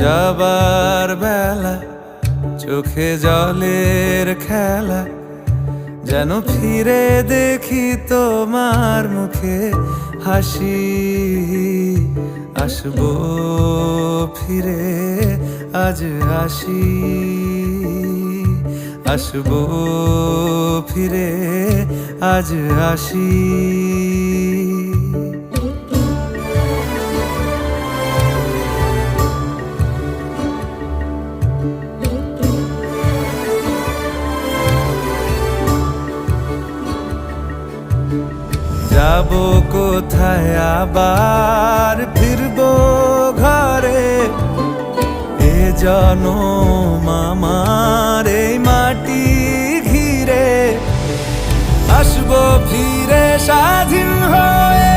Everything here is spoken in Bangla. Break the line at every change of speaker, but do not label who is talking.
যাবার বেলা চোখে জলের খেলা, যেন ফিরে দেখি তোমার মুখে হাসি। আসবো ফিরে আজ আসি, আসবো ফিরে আজ আসি। যাবো কোথায় আবার ফিরবো ঘরে, এ জনম আমার এই মাটি ঘিরে। আসবো ফিরে স্বাধীন হয়ে